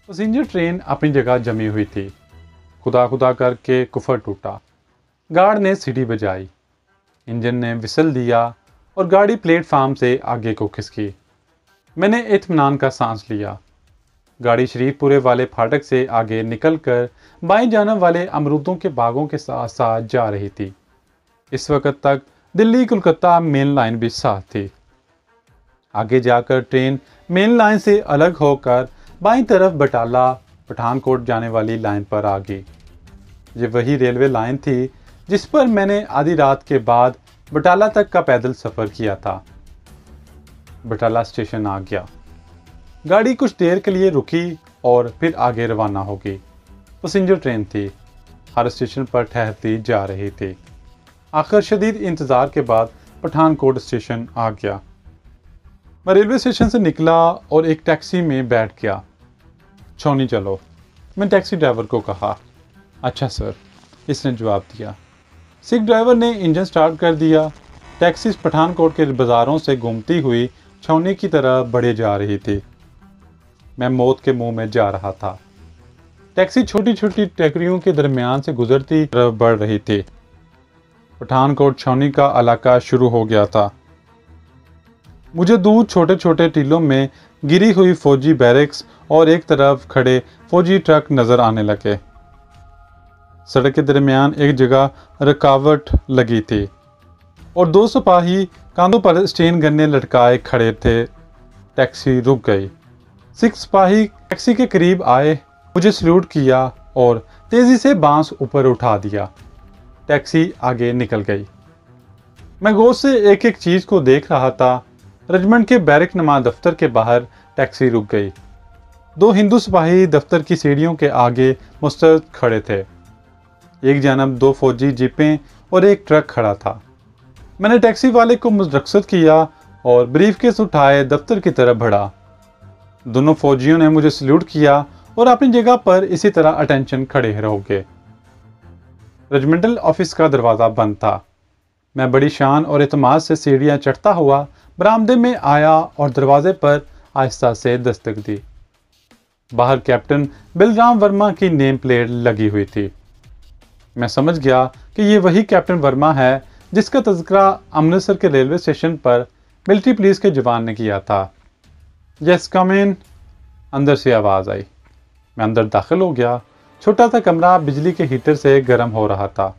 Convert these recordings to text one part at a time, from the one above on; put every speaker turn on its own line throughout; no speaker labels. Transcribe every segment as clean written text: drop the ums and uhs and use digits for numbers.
Passenger train अपनी जगह जमी हुई थी। खुदा खुदा करके कुफर टूटा। गार्ड ने सीटी बजाई, इंजन ने विसल दिया और गाड़ी प्लेटफार्म से आगे को खिसकी। मैंने इत्मीनान का सांस लिया। गाड़ी शरीफपुरे वाले फाटक से आगे निकलकर बाएं जानब वाले अमरूदों के बागों के साथ साथ जा रही थी। इस वक्त तक दिल्ली कोलकाता मेन लाइन भी साफ थी। आगे जाकर ट्रेन मेन लाइन से अलग होकर बाईं तरफ बटाला पठानकोट जाने वाली लाइन पर आ गई। ये वही रेलवे लाइन थी जिस पर मैंने आधी रात के बाद बटाला तक का पैदल सफ़र किया था। बटाला स्टेशन आ गया। गाड़ी कुछ देर के लिए रुकी और फिर आगे रवाना हो गई। पैसेंजर ट्रेन थी, हर स्टेशन पर ठहरती जा रही थी। आखिर शदीद इंतज़ार के बाद पठानकोट स्टेशन आ गया। मैं रेलवे स्टेशन से निकला और एक टैक्सी में बैठ गया। छौनी चलो, मैं टैक्सी ड्राइवर को कहा। अच्छा सर, इसने जवाब दिया। सिख ड्राइवर ने इंजन स्टार्ट कर दिया। टैक्सी पठानकोट के बाज़ारों से घूमती हुई छौनी की तरफ बढ़े जा रही थी। मैं मौत के मुंह में जा रहा था। टैक्सी छोटी छोटी टेकरियों के दरमियान से गुजरती तरफ बढ़ रही थी। पठानकोट छौनी का इलाका शुरू हो गया था। मुझे दूर छोटे छोटे टीलों में गिरी हुई फौजी बैरक्स और एक तरफ खड़े फौजी ट्रक नजर आने लगे। सड़क के दरमियान एक जगह रुकावट लगी थी और दो सिपाही कांधों पर स्टेन गन्ने लटकाए खड़े थे। टैक्सी रुक गई। सिख सिपाही टैक्सी के करीब आए, मुझे सल्यूट किया और तेजी से बांस ऊपर उठा दिया। टैक्सी आगे निकल गई। मैं गौर से एक एक चीज को देख रहा था। रेजिमेंट के बैरक नुमा दफ्तर के बाहर टैक्सी रुक गई। दो हिंदू सिपाही दफ्तर की सीढ़ियों के आगे मुस्तैद खड़े थे। एक जानब दो फौजी जीपें और एक ट्रक खड़ा था। मैंने टैक्सी वाले को मुरक्सद किया और ब्रीफकेस उठाए दफ्तर की तरफ बढ़ा। दोनों फौजियों ने मुझे सल्यूट किया और अपनी जगह पर इसी तरह अटेंशन खड़े रहोगे। रेजिमेंटल ऑफिस का दरवाज़ा बंद था। मैं बड़ी शान और एतमाद से सीढ़ियाँ चढ़ता हुआ बरामदे में आया और दरवाजे पर आहिस्ता से दस्तक दी। बाहर कैप्टन बलराम वर्मा की नेम प्लेट लगी हुई थी। मैं समझ गया कि ये वही कैप्टन वर्मा है जिसका तज़किरा अमृतसर के रेलवे स्टेशन पर मिलिट्री पुलिस के जवान ने किया था। यस कम इन, अंदर से आवाज़ आई। मैं अंदर दाखिल हो गया। छोटा सा कमरा बिजली के हीटर से गर्म हो रहा था।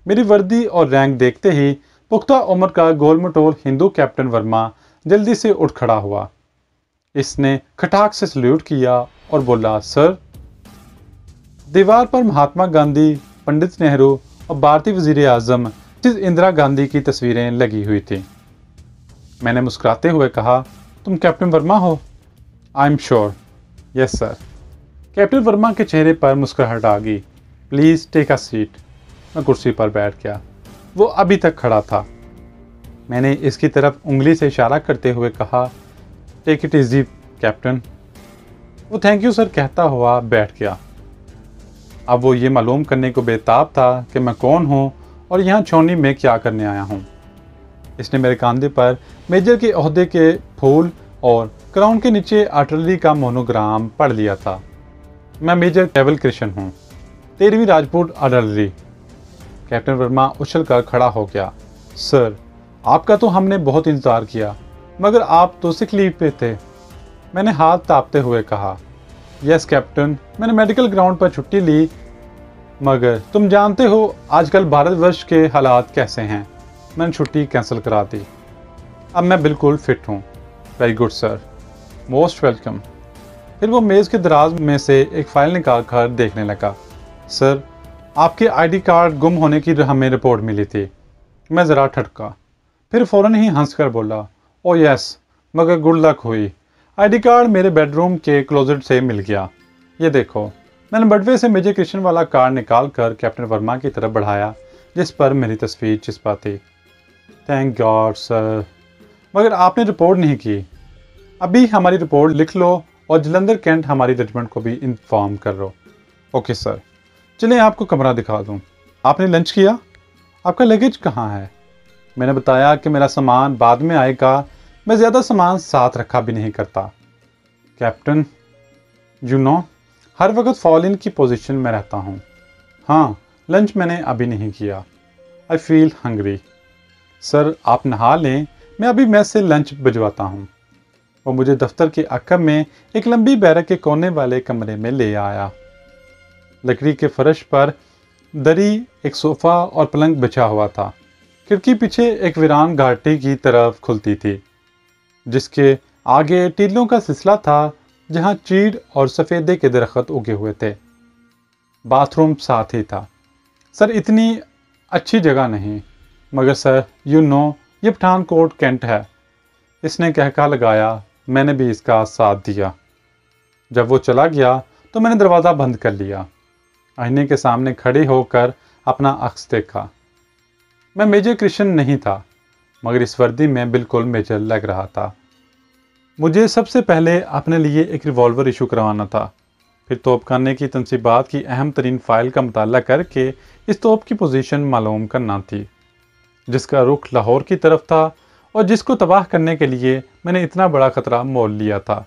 मेरी वर्दी और रैंक देखते ही पुख्ता उम्र का गोल मटोल हिंदू कैप्टन वर्मा जल्दी से उठ खड़ा हुआ। इसने खटाक से सल्यूट किया और बोला, सर। दीवार पर महात्मा गांधी, पंडित नेहरू और भारतीय वजीर आजम इंदिरा गांधी की तस्वीरें लगी हुई थी। मैंने मुस्कुराते हुए कहा, तुम कैप्टन वर्मा हो? I am sure. Yes sir. Captain Verma के चेहरे पर मुस्कुराहट आ गई। Please take a seat. मैं कुर्सी पर बैठ गया। वो अभी तक खड़ा था। मैंने इसकी तरफ उंगली से इशारा करते हुए कहा, टेक इट इजी कैप्टन। वो थैंक यू सर कहता हुआ बैठ गया। अब वो ये मालूम करने को बेताब था कि मैं कौन हूँ और यहाँ छौनी में क्या करने आया हूँ। इसने मेरे कंधे पर मेजर के ओहदे के फूल और क्राउन के नीचे आर्टिलरी का मोनोग्राम पढ़ लिया था। मैं मेजर केवल कृष्ण हूँ, 13वीं राजपूत आर्टिलरी। कैप्टन वर्मा उछल कर खड़ा हो गया। सर, आपका तो हमने बहुत इंतज़ार किया, मगर आप तो सिक लीव पे थे। मैंने हाथ तापते हुए कहा, यस कैप्टन, मैंने मेडिकल ग्राउंड पर छुट्टी ली, मगर तुम जानते हो आजकल भारतवर्ष के हालात कैसे हैं। मैंने छुट्टी कैंसिल करा दी। अब मैं बिल्कुल फिट हूँ। Very good sir, most welcome. फिर वो मेज़ के दराज में से एक फ़ाइल निकाल कर देखने लगा। सर, आपके आईडी कार्ड गुम होने की हमें रिपोर्ट मिली थी। मैं ज़रा ठटका, फिर फ़ौरन ही हंस कर बोला, ओ यस, मगर गुड लक हुई। आईडी कार्ड मेरे बेडरूम के क्लोजेट से मिल गया। ये देखो। मैंने बटवे से मेजर कृष्ण वाला कार्ड निकाल कर कैप्टन वर्मा की तरफ बढ़ाया, जिस पर मेरी तस्वीर चिपका थी। थैंक गॉड सर, मगर आपने रिपोर्ट नहीं की। अभी हमारी रिपोर्ट लिख लो और जलंधर कैंट हमारी रेजिमेंट को भी इन्फॉर्म कर लो। Okay sir. चलिए आपको कमरा दिखा दूँ। आपने लंच किया? आपका लगेज कहाँ है? मैंने बताया कि मेरा सामान बाद में आएगा। मैं ज़्यादा सामान साथ रखा भी नहीं करता। कैप्टन, यू नो, हर वक्त फॉल इन की पोजीशन में रहता हूँ। हाँ, लंच मैंने अभी नहीं किया। I feel hungry. सर आप नहा लें, मैं अभी मेस से लंच भिजवाता हूँ। वो मुझे दफ्तर के अक्कब में एक लंबी बैरक के कोने वाले कमरे में ले आया। लकड़ी के फर्श पर दरी, एक सोफा और पलंग बिछा हुआ था। खिड़की पीछे एक वीरान घाटी की तरफ खुलती थी, जिसके आगे टीलों का सिलसिला था जहां चीड़ और सफ़ेदे के दरख्त उगे हुए थे। बाथरूम साथ ही था। सर इतनी अच्छी जगह नहीं, मगर सर ये पठानकोट कैंट है। इसने कहका लगाया। मैंने भी इसका साथ दिया। जब वो चला गया तो मैंने दरवाज़ा बंद कर लिया। आईने के सामने खड़े होकर अपना अक्स देखा। मैं मेजर क्रिश्चियन नहीं था, मगर इस वर्दी में बिल्कुल मेजर लग रहा था। मुझे सबसे पहले अपने लिए एक रिवॉल्वर इशू करवाना था, फिर तोपखाने की तनसीबात की अहम तरीन फ़ाइल का मुताला करके इस तोप की पोजीशन मालूम करना थी, जिसका रुख लाहौर की तरफ था और जिसको तबाह करने के लिए मैंने इतना बड़ा ख़तरा मोल लिया था,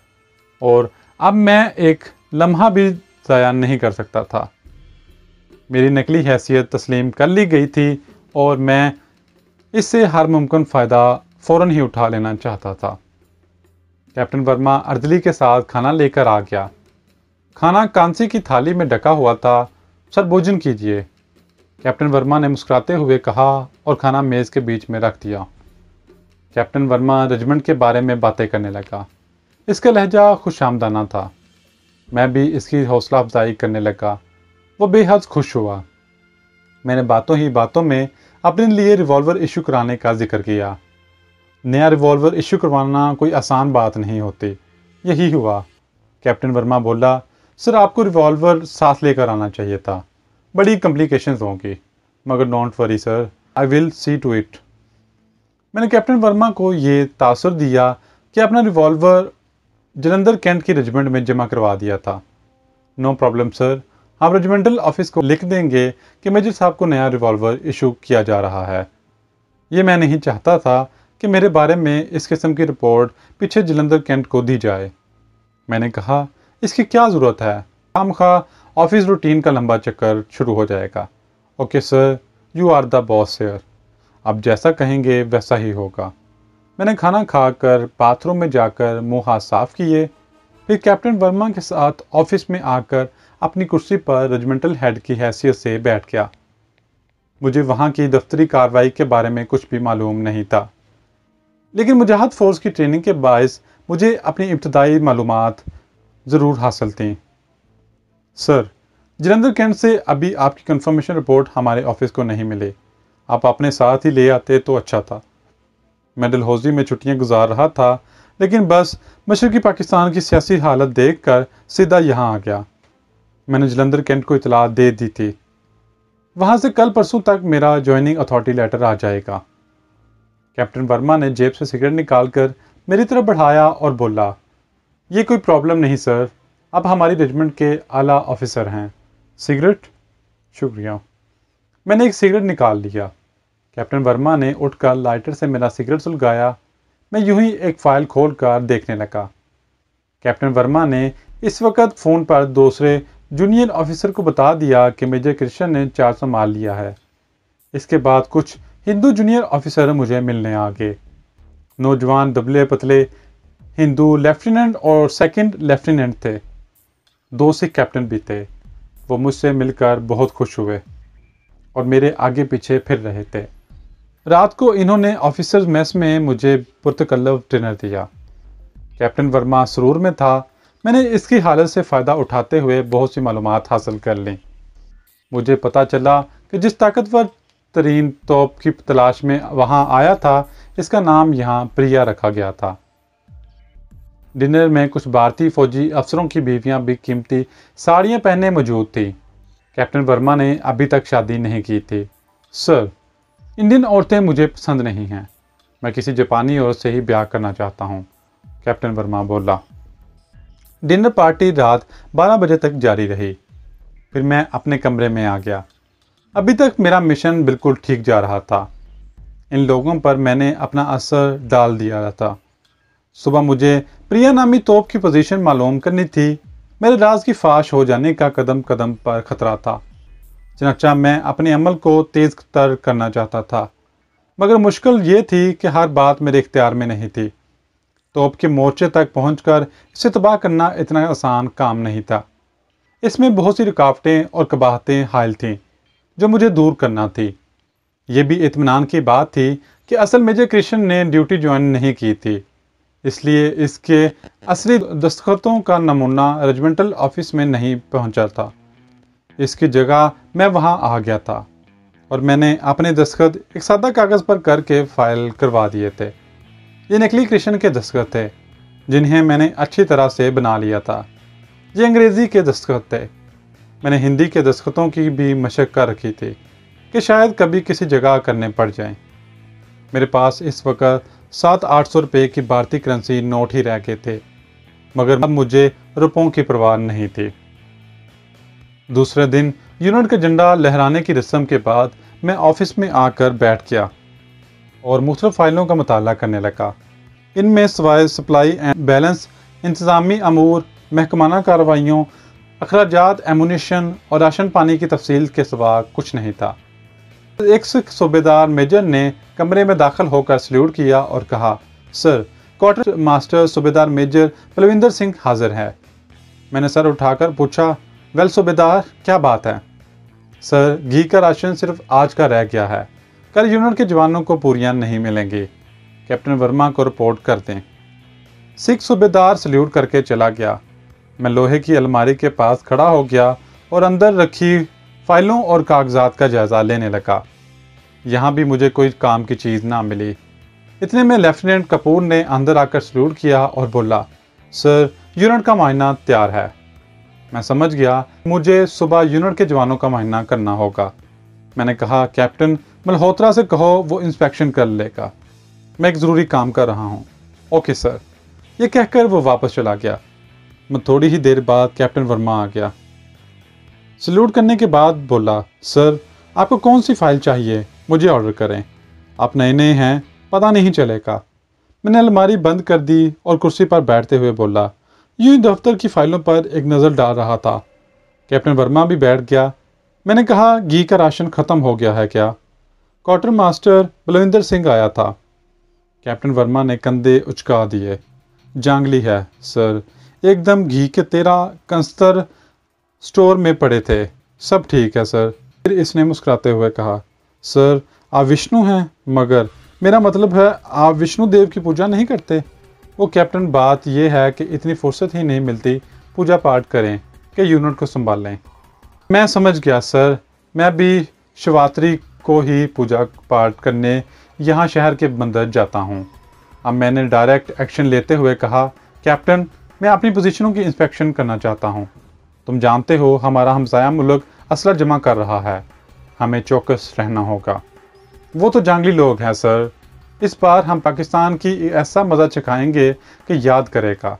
और अब मैं एक लम्हा भी ज़ाया नहीं कर सकता था। मेरी नकली हैसियत तस्लीम कर ली गई थी और मैं इससे हर मुमकिन फ़ायदा फ़ौरन ही उठा लेना चाहता था। कैप्टन वर्मा अर्दली के साथ खाना लेकर आ गया। खाना कांसी की थाली में ढका हुआ था। सर भोजन कीजिए, कैप्टन वर्मा ने मुस्कुराते हुए कहा और खाना मेज़ के बीच में रख दिया। कैप्टन वर्मा रेजिमेंट के बारे में बातें करने लगा। इसका लहजा खुशामदाना था। मैं भी इसकी हौसला अफजाई करने लगा। वो बेहद खुश हुआ। मैंने बातों ही बातों में अपने लिए रिवॉल्वर इशू कराने का जिक्र किया। नया रिवॉल्वर इशू करवाना कोई आसान बात नहीं होती। यही हुआ। कैप्टन वर्मा बोला, सर आपको रिवॉल्वर साथ लेकर आना चाहिए था। बड़ी कॉम्प्लिकेशंस होंगी, मगर don't worry sir, I will see to it. मैंने कैप्टन वर्मा को ये तासुर दिया कि अपना रिवॉल्वर जलंधर कैंट की रेजिमेंट में जमा करवा दिया था। नो प्रॉब्लम सर, हम रेजिमेंटल ऑफिस को लिख देंगे कि मेजर साहब को नया रिवॉल्वर इशू किया जा रहा है। ये मैं नहीं चाहता था कि मेरे बारे में इस किस्म की रिपोर्ट पीछे जलंधर कैंट को दी जाए। मैंने कहा, इसकी क्या ज़रूरत है, खामखा ऑफिस रूटीन का लंबा चक्कर शुरू हो जाएगा। Okay sir, you are the boss here. अब जैसा कहेंगे वैसा ही होगा। मैंने खाना खाकर बाथरूम में जाकर मुंह हाथ साफ किए, फिर कैप्टन वर्मा के साथ ऑफिस में आकर अपनी कुर्सी पर रेजिमेंटल हेड की हैसियत से बैठ गया। मुझे वहाँ की दफ्तरी कार्रवाई के बारे में कुछ भी मालूम नहीं था, लेकिन मुजाहिद फ़ोर्स की ट्रेनिंग के बायस मुझे अपनी इब्तदाई मालूमात ज़रूर हासिल थी। सर, जलंधर कैंट से अभी आपकी कंफर्मेशन रिपोर्ट हमारे ऑफिस को नहीं मिली। आप अपने साथ ही ले आते तो अच्छा था। मैं डलहौजी में छुट्टियां गुजार रहा था, लेकिन बस मशरकी पाकिस्तान की सियासी हालत देखकर सीधा यहाँ आ गया। मैंने जलंधर कैंट को इतला दे दी थी। वहाँ से कल परसों तक मेरा ज्वाइनिंग अथॉरिटी लेटर आ जाएगा। कैप्टन वर्मा ने जेब से सिगरेट निकालकर मेरी तरफ बढ़ाया और बोला, ये कोई प्रॉब्लम नहीं सर, अब हमारी रेजिमेंट के आला ऑफिसर हैं। सिगरेट? शुक्रिया। मैंने एक सिगरेट निकाल लिया। कैप्टन वर्मा ने उठकर लाइटर से मेरा सिगरेट सुलगाया। मैं यूं ही एक फ़ाइल खोलकर देखने लगा। कैप्टन वर्मा ने इस वक्त फ़ोन पर दूसरे जूनियर ऑफिसर को बता दिया कि मेजर क्रिश्चियन ने चार्ज संभाल लिया है। इसके बाद कुछ हिंदू जूनियर ऑफिसर मुझे मिलने आ गए। नौजवान दुबले पतले हिंदू लेफ्टिनेंट और सेकंड लेफ्टिनेंट थे। 2 सिख कैप्टन भी थे। वो मुझसे मिलकर बहुत खुश हुए और मेरे आगे पीछे फिर रहे थे। रात को इन्होंने ऑफिसर्स मेस में मुझे पुरतकल्लफ डिनर दिया। कैप्टन वर्मा सुरूर में था। मैंने इसकी हालत से फ़ायदा उठाते हुए बहुत सी मालूमात हासिल कर लीं। मुझे पता चला कि जिस ताकतवर तरीन तोप की तलाश में वहाँ आया था, इसका नाम यहाँ प्रिया रखा गया था। डिनर में कुछ भारतीय फौजी अफसरों की बीवियाँ भी कीमती साड़ियाँ पहने मौजूद थी। कैप्टन वर्मा ने अभी तक शादी नहीं की थी। सर, इंडियन औरतें मुझे पसंद नहीं हैं। मैं किसी जापानी औरत से ही ब्याह करना चाहता हूँ, कैप्टन वर्मा बोला। डिनर पार्टी रात 12 बजे तक जारी रही। फिर मैं अपने कमरे में आ गया। अभी तक मेरा मिशन बिल्कुल ठीक जा रहा था। इन लोगों पर मैंने अपना असर डाल दिया था। सुबह मुझे प्रिया नामी तोप की पोजीशन मालूम करनी थी। मेरे राज की फाश हो जाने का कदम कदम पर खतरा था। चनाचा मैं अपने अमल को तेज तर करना चाहता था, मगर मुश्किल ये थी कि हर बात मेरे इख्तियार में नहीं थी। तोप के मोर्चे तक पहुंचकर इसे तबाह करना इतना आसान काम नहीं था। इसमें बहुत सी रुकावटें और कबाहतें हायल थीं जो मुझे दूर करना थी। ये भी इत्मीनान की बात थी कि असल मेजर कृष्ण ने ड्यूटी ज्वाइन नहीं की थी, इसलिए इसके असली दस्तखतों का नमूना रेजिमेंटल ऑफिस में नहीं पहुंचा था। इसकी जगह मैं वहां आ गया था और मैंने अपने दस्तखत एक सादा कागज़ पर करके फाइल करवा दिए थे। ये नकली कृष्ण के दस्तखत थे जिन्हें मैंने अच्छी तरह से बना लिया था। ये अंग्रेज़ी के दस्तखत थे। मैंने हिंदी के दस्तखतों की भी मशक कर रखी थी कि शायद कभी किसी जगह करने पड़ जाएं। मेरे पास इस वक्त 700-800 रुपये की भारतीय करेंसी नोट ही रह गए थे, मगर अब मुझे रुपयों की परवाह नहीं थी। दूसरे दिन यूनिट का झंडा लहराने की रस्म के बाद मैं ऑफिस में आकर बैठ गया और मुख्तलिफ फाइलों का मुताला करने लगा। इनमें सवाए सप्लाई एंड बैलेंस, इंतज़ामी अमूर, महकमाना कार्रवाइयों, अखराजात, एमुनिशन और राशन पानी की तफसील के सिवा कुछ नहीं था। एक सिख सूबेदार मेजर ने कमरे में दाखिल होकर सल्यूट किया और कहा, सर, क्वार्टर मास्टर सूबेदार मेजर बलविंदर सिंह हाजिर है। मैंने सर उठाकर पूछा, वेल सूबेदार, क्या बात है? सर, घी का राशन सिर्फ आज का रह गया है, कल यूनिट के जवानों को पूरियां नहीं मिलेंगी। कैप्टन वर्मा को रिपोर्ट कर दें। सिख सूबेदार सल्यूट करके चला गया। मैं लोहे की अलमारी के पास खड़ा हो गया और अंदर रखी फाइलों और कागजात का जायजा लेने लगा। यहाँ भी मुझे कोई काम की चीज़ ना मिली। इतने में लेफ्टिनेंट कपूर ने अंदर आकर सल्यूट किया और बोला, सर, यूनिट का मुआयना तैयार है। मैं समझ गया मुझे सुबह यूनिट के जवानों का मुआयना करना होगा। मैंने कहा, कैप्टन मल्होत्रा से कहो वो इंस्पेक्शन कर लेगा, मैं एक ज़रूरी काम कर रहा हूँ। Okay sir. ये कहकर वो वापस चला गया। मैं थोड़ी ही देर बाद कैप्टन वर्मा आ गया। सल्यूट करने के बाद बोला, सर, आपको कौन सी फाइल चाहिए, मुझे ऑर्डर करें। आप नए नए हैं, पता नहीं चलेगा। मैंने अलमारी बंद कर दी और कुर्सी पर बैठते हुए बोला, यूं दफ्तर की फाइलों पर एक नज़र डाल रहा था। कैप्टन वर्मा भी बैठ गया। मैंने कहा, घी का राशन ख़त्म हो गया है क्या? क्वार्टर मास्टर बलविंदर सिंह आया था। कैप्टन वर्मा ने कंधे उचका दिए। जांगली है सर, एकदम घी के 13 कंस्तर स्टोर में पड़े थे, सब ठीक है सर। फिर इसने मुस्कुराते हुए कहा, सर, आप विष्णु हैं, मगर मेरा मतलब है आप विष्णु देव की पूजा नहीं करते। वो कैप्टन, बात यह है कि इतनी फुर्सत ही नहीं मिलती पूजा पाठ करें कि यूनिट को संभालें। मैं समझ गया सर, मैं भी शिवरात्रि को ही पूजा पाठ करने यहाँ शहर के मंदिर जाता हूँ। अब मैंने डायरेक्ट एक्शन लेते हुए कहा, कैप्टन, मैं अपनी पोजीशनों की इंस्पेक्शन करना चाहता हूँ। तुम जानते हो हमारा हमसाया मुल्क असला जमा कर रहा है, हमें चौकस रहना होगा। वो तो जंगली लोग हैं सर, इस बार हम पाकिस्तान की ऐसा मज़ा चखाएंगे कि याद करेगा,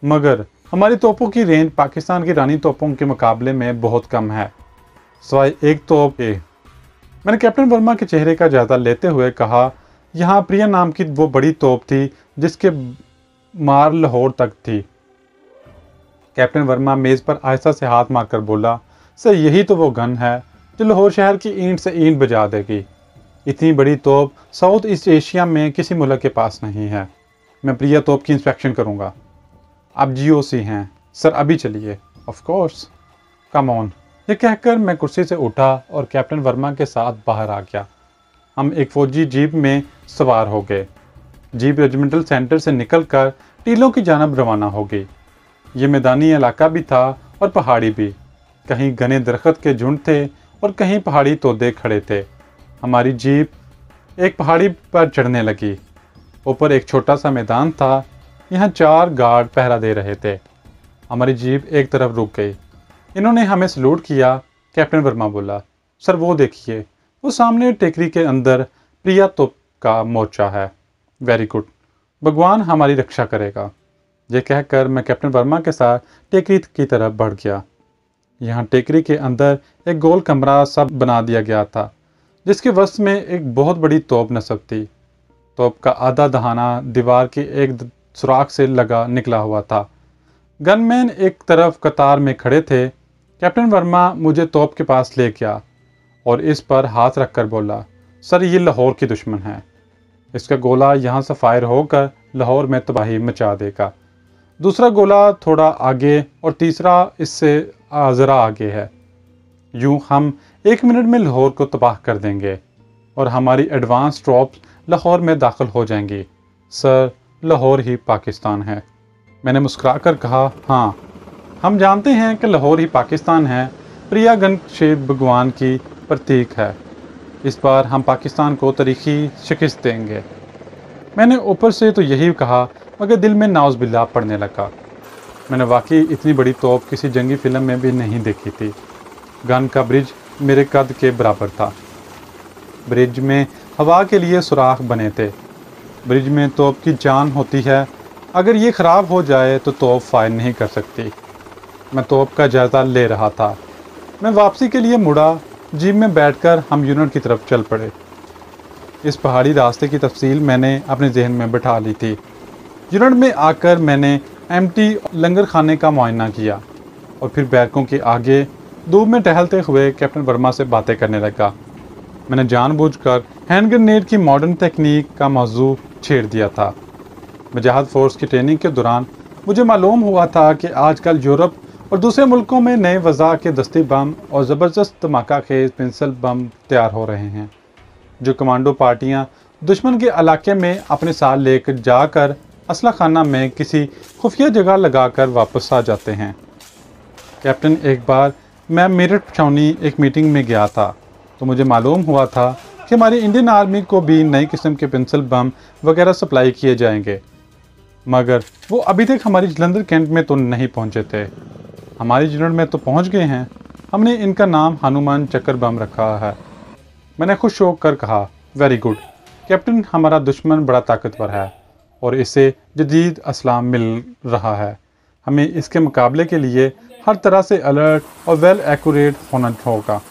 मगर हमारी तोपों की रेंज पाकिस्तान की रानी तोपों के मुकाबले में बहुत कम है, सिवाय एक तोप के। मैंने कैप्टन वर्मा के चेहरे का जायजा लेते हुए कहा, यहाँ प्रिया नाम की वो बड़ी तोप थी जिसके मार लाहौर तक थी। कैप्टन वर्मा मेज पर आहिस्ता से हाथ मारकर बोला, सर, यही तो वो गन है जो लाहौर शहर की ईंट से ईंट बजा देगी। इतनी बड़ी तोप साउथ ईस्ट एशिया में किसी मुल्क के पास नहीं है। मैं प्रिया तोप की इंस्पेक्शन करूँगा। आप GOC हैं सर, अभी चलिए। Of course, come on. ये कहकर मैं कुर्सी से उठा और कैप्टन वर्मा के साथ बाहर आ गया। हम एक फौजी जीप में सवार हो गए। जीप रेजिमेंटल सेंटर से निकलकर टीलों की जानब रवाना हो गई। ये मैदानी इलाका भी था और पहाड़ी भी। कहीं घने दरख्त के झुंड थे और कहीं पहाड़ी तोदे खड़े थे। हमारी जीप एक पहाड़ी पर चढ़ने लगी। ऊपर एक छोटा सा मैदान था, यहाँ 4 गार्ड पहरा दे रहे थे। हमारी जीप एक तरफ रुक गई। इन्होंने हमें सल्यूट किया। कैप्टन वर्मा बोला, सर, वो देखिए, वो सामने टेकरी के अंदर प्रिया तोप का मोर्चा है। वेरी गुड, भगवान हमारी रक्षा करेगा। ये कहकर मैं कैप्टन वर्मा के साथ टेकरी की तरफ बढ़ गया। यहाँ टेकरी के अंदर एक गोल कमरा सब बना दिया गया था, जिसके वस्त में एक बहुत बड़ी तोप नस्ब थी। तोप का आधा दहाना दीवार के एक सुराख से लगा निकला हुआ था। गनमैन एक तरफ कतार में खड़े थे। कैप्टन वर्मा मुझे तोप के पास ले गया और इस पर हाथ रखकर बोला, सर ये लाहौर की दुश्मन है। इसका गोला यहाँ से फायर होकर लाहौर में तबाही मचा देगा। दूसरा गोला थोड़ा आगे और तीसरा इससे ज़रा आगे है। यूँ हम 1 मिनट में लाहौर को तबाह कर देंगे और हमारी एडवांस ट्रॉप्स लाहौर में दाखिल हो जाएंगी। सर लाहौर ही पाकिस्तान है। मैंने मुस्कुराकर कहा, हाँ हम जानते हैं कि लाहौर ही पाकिस्तान है। प्रिया गनशेद भगवान की प्रतीक है। इस बार हम पाकिस्तान को तारीखी शिकस्त देंगे। मैंने ऊपर से तो यही कहा मगर दिल में नाउज़बिल्लाह पड़ने लगा। मैंने वाकई इतनी बड़ी तोप किसी जंगी फिल्म में भी नहीं देखी थी। गन का ब्रिज मेरे कद के बराबर था। ब्रिज में हवा के लिए सुराख बने थे। ब्रिज में तोप की जान होती है, अगर ये ख़राब हो जाए तो तोप फायर नहीं कर सकती। मैं तोप का जायज़ा ले रहा था। मैं वापसी के लिए मुड़ा। जीप में बैठकर हम यूनिट की तरफ चल पड़े। इस पहाड़ी रास्ते की तफसील मैंने अपने जहन में बिठा ली थी। यूनिट में आकर मैंने एम्प्टी लंगर खाने का मुआयना किया और फिर बैरकों के आगे धूप में टहलते हुए कैप्टन वर्मा से बातें करने लगा। मैंने जानबूझकर हैंड ग्रेनेड की मॉडर्न तकनीक का मौजू छेड़ दिया था। मुजाहिद फोर्स की ट्रेनिंग के दौरान मुझे मालूम हुआ था कि आजकल यूरोप और दूसरे मुल्कों में नए वज़ा के दस्ती बम और ज़बरदस्त धमाका खेज पेंसिल बम तैयार हो रहे हैं, जो कमांडो पार्टियां दुश्मन के इलाके में अपने साथ लेकर जाकर असला खाना में किसी खुफिया जगह लगाकर वापस आ जाते हैं। कैप्टन, एक बार मैं मेरठ छावनी एक मीटिंग में गया था तो मुझे मालूम हुआ था कि हमारी इंडियन आर्मी को भी नई किस्म के पेंसिल बम वगैरह सप्लाई किए जाएंगे, मगर वो अभी तक हमारी जलंधर कैंट में तो नहीं पहुंचे थे। हमारी यूनिट में तो पहुंच गए हैं। हमने इनका नाम हनुमान चक्कर बम रखा है। मैंने खुश होकर कहा, वेरी गुड कैप्टन, हमारा दुश्मन बड़ा ताकतवर है और इसे जदीद असलाम मिल रहा है। हमें इसके मुकाबले के लिए हर तरह से अलर्ट और वेल एक्यूरेट होना होगा।